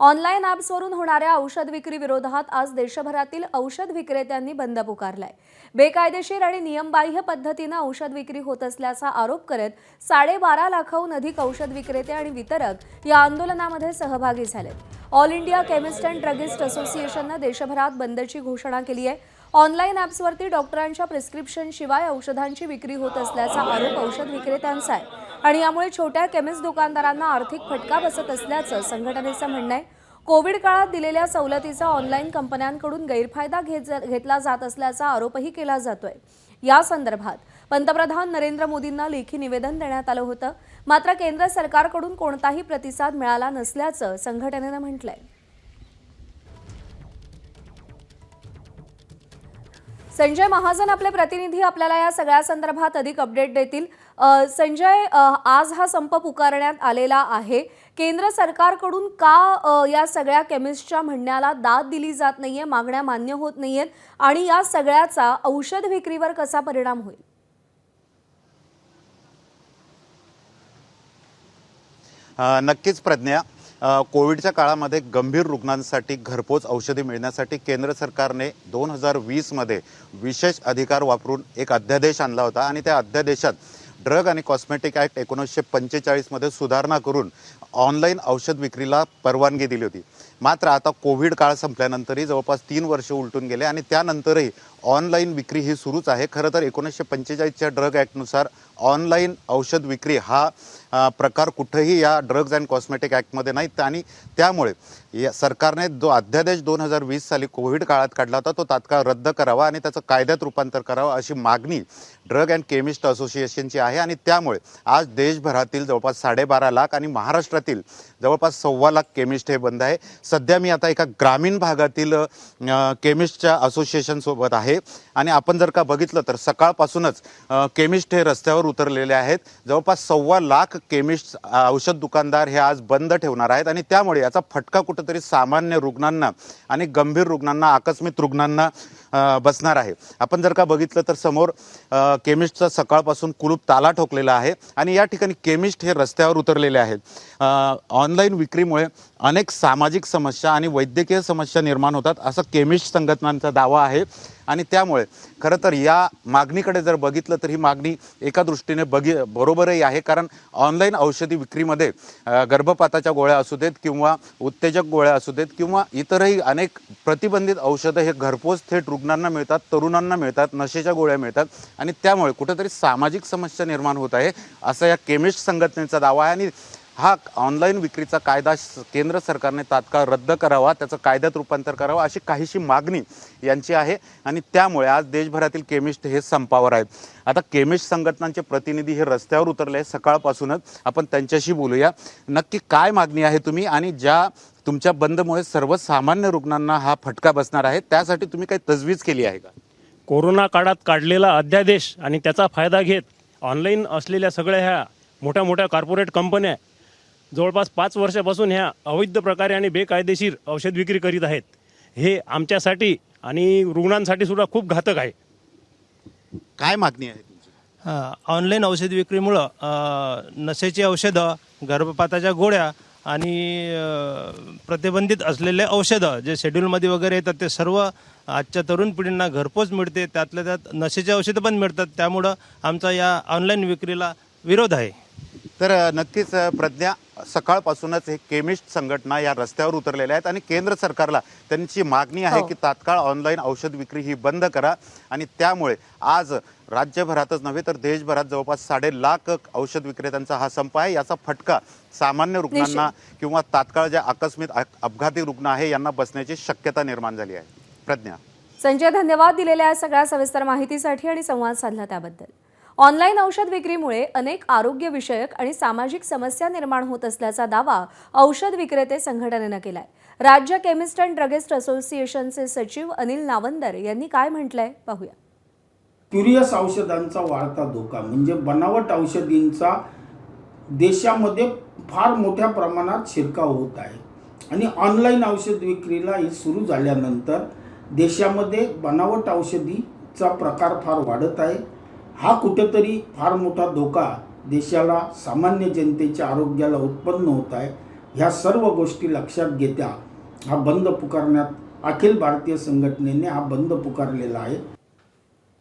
Online ॲप्सवरून होणाऱ्या औषध विक्री विरोधात आज देशभरातील औषध विक्रेत्यांनी बंद पुकारलाय। बेकायदेशीर आणि नियमबाह्य पद्धतीने औषध विक्री होत असल्याचा आरोप करत 12.5 लाखाहून अधिक औषध विक्रेते आणि वितरक या आंदोलनामध्ये सहभागी झालेत। All India chemist and druggist असोसिएशनने देशभरात बंदची घोषणा केली आहे। ऑनलाईन ॲप्सवरती डॉक्टरांच्या प्रिस्क्रिप्शन शिवाय औषधांची विक्री होत असल्याचा आरोप औषध विक्रेत्यांचा आहे आणि यामुळे छोट्या केमिस्ट दुकानदारांना आर्थिक फटका बसत असल्याचं संघटनेचं म्हणणं आहे। कोविड काळात दिलेल्या सवलतीचा ऑनलाईन कंपन्यांकडून गैरफायदा घेतला जात असल्याचा आरोपही केला जातोय। या संदर्भात पंतप्रधान नरेंद्र मोदींना लेखी निवेदन देण्यात आलं होतं, मात्र केंद्र सरकारकडून कोणताही प्रतिसाद मिळाला नसल्याचं संघटनेनं म्हटलंय। संजय महाजन आपले प्रतिनिधी आपल्याला या सगळ्या संदर्भात अधिक अपडेट देतील। संजय, आज हा संप पुकारण्यात आलेला आहे। केंद्र सरकारकडून का या सगळ्या केमिस्टच्या म्हणण्याला दाद दिली जात नाहीये, मागण्या मान्य होत नाहीयेत आणि या सगळ्याचा औषध विक्रीवर कसा परिणाम होईल? नक्कीच प्रज्ञा, कोविडच्या काळामध्ये गंभीर रुग्णांसाठी घरपोच औषधी मिळण्यासाठी केंद्र सरकारने 2020 मध्ये विशेष अधिकार वापरून एक अध्यादेश आणला होता आणि त्या अध्यादेशात ड्रग आणि कॉस्मेटिक ॲक्ट 1945 मध्ये सुधारणा करून ऑनलाईन औषध विक्रीला परवानगी दिली होती। मात्र आता कोविड काळ संपल्यानंतरही जवळपास 3 वर्ष उलटून गेले आणि त्यानंतरही ऑनलाईन विक्री ही सुरूच आहे। खरं तर 1945च्या ड्रग ॲक्टनुसार ऑनलाईन औषध विक्री हा प्रकार कुठेही या ड्रग्ज अँड कॉस्मेटिक ॲक्टमध्ये नाहीत आणि त्यामुळे या सरकारने जो अध्यादेश 2020 साली कोविड काळात काढला होता तो तात्काळ रद्द करावा आणि त्याचं कायद्यात रूपांतर करावं अशी मागणी ड्रग अँड केमिस्ट असोसिएशनची आहे आणि त्यामुळे आज देशभरातील जवळपास 12.5 लाख आणि महाराष्ट्रातील जवळपास 1.25 लाख केमिस्ट हे बंद आहे। सध्या मी आता एका ग्रामीण भागातील केमिस्टच्या असोसिएशनसोबत आहे आणि आपण जर का बघितलं तर सकाळपासूनच केमिस्ट हे रस्त्यावर उतरलेले आहेत। जवळपास 1.25 लाख केमिस्ट औषध दुकानदार हे आज बंद ठेवणार आहेत आणि त्यामुळे याचा फटका कुठेतरी सामान्य रुग्णांना आणि गंभीर रुग्णांना, आकस्मिक रुग्णांना बसणार आहे। आपण जर का बघितलं तर समोर केमिस्टचा सकाळपासून कुलूप ताला ठोकलेला आहे आणि या ठिकाणी केमिस्ट हे रस्त्यावर उतरलेले आहेत। ऑनलाईन विक्रीमुळे अनेक सामाजिक समस्या आणि वैद्यकीय समस्या निर्माण होतात असं केमिस्ट संघटनांचा दावा आहे आणि त्यामुळे खरं तर या मागणीकडे जर बघितलं तर ही मागणी एका दृष्टीने बरोबरही आहे, कारण ऑनलाईन औषधी विक्रीमध्ये गर्भपाताच्या गोळ्या असू देत किंवा उत्तेजक गोळ्या असू देत किंवा इतरही अनेक प्रतिबंधित औषधं हे घरपोच थेट रुग्णांना मिळतात, तरुणांना मिळतात, नशेच्या गोळ्या मिळतात आणि त्यामुळे कुठेतरी सामाजिक समस्या निर्माण होत आहे असा या केमिस्ट संघटनेचा दावा आहे आणि हा ऑनलाईन विक्रीचा कायदा केंद्र सरकारने तात्काळ रद्द करावा, त्याचं कायद्यात रूपांतर करावं अशी काहीशी मागणी यांची आहे आणि त्यामुळे आज देशभरातील केमिस्ट हे संपावर आहेत। आता केमिस्ट संघटनांचे प्रतिनिधी हे रस्त्यावर उतरले सकाळपासूनच, आपण त्यांच्याशी बोलूया। नक्की काय मागणी आहे तुम्ही आणि ज्या तुमच्या बंदमुळे सर्वसामान्य रुग्णांना हा फटका बसणार आहे त्यासाठी तुम्ही काही तजवीज केली आहे का? कोरोना काळात काढलेला अध्यादेश आणि त्याचा फायदा घेत ऑनलाईन असलेल्या सगळ्या ह्या मोठ्या मोठ्या कॉर्पोरेट कंपन्या जवळपास 5 वर्षापासून ह्या अवैध प्रकारे आणि बेकायदेशीर औषध विक्री करीत आहेत। हे आमच्यासाठी आणि रुग्णांसाठी सुद्धा खूप घातक आहे। काय मागणी आहे तुमची? ऑनलाईन औषध विक्रीमुळं नशेची औषधं, गर्भपाताच्या गोळ्या आणि प्रतिबंधित असलेले औषधं जे शेड्यूलमध्ये वगैरे येतात ते सर्व आजच्या तरुण पिढींना घरपोच मिळते, त्यातल्या त्यात नशेची औषधं पण मिळतात। त्यामुळं आमचा या ऑनलाईन विक्रीला विरोध आहे। तर नक्कीच प्रज्ञा, सकाळपासूनच हे केमिस्ट संघटना या रस्त्यावर उतरलेल्या आहेत आणि केंद्र सरकारला त्यांची मागणी आहे की तात्काळ ऑनलाईन औषध विक्री ही बंद करा आणि त्यामुळे आज राज्यभरातच नव्हे तर देशभरात जवळपास 1.5 लाख औषध विक्रेत्यांचा हा संप आहे। याचा फटका सामान्य रुग्णांना किंवा तात्काळ ज्या आकस्मिक अपघाती रुग्ण आहे यांना बसण्याची शक्यता निर्माण झाली आहे। प्रज्ञा, संजय, धन्यवाद दिलेल्या सगळ्या सविस्तर माहितीसाठी आणि संवाद साधला त्याबद्दल। ऑनलाईन औषध विक्रीमुळे अनेक आरोग्यविषयक आणि सामाजिक समस्या निर्माण होत असल्याचा दावा औषध विक्रेते संघटनेनं केलाय। राज्य केमिस्ट अँड ड्रगिस्ट असोसिएशनचे सचिव अनिल नावंदर यांनी काय म्हटलंय पाहूया। क्युरियस औषधांचा वाढता धोका म्हणजे बनावट औषधींचा देशामध्ये फार मोठ्या प्रमाणात शिरकाव होत आहे आणि ऑनलाईन औषध विक्रीला ही सुरू झाल्यानंतर देशामध्ये बनावट औषधीचा प्रकार फार वाढत आहे। हा कुठेतरी फार मोठा धोका देशाला, सामान्य जनतेच्या आरोग्याला उत्पन्न होत आहे ह्या सर्व गोष्टी लक्षात घेता हा बंद पुकारण्यात अखिल भारतीय संघटनेने हा बंद पुकारलेला आहे.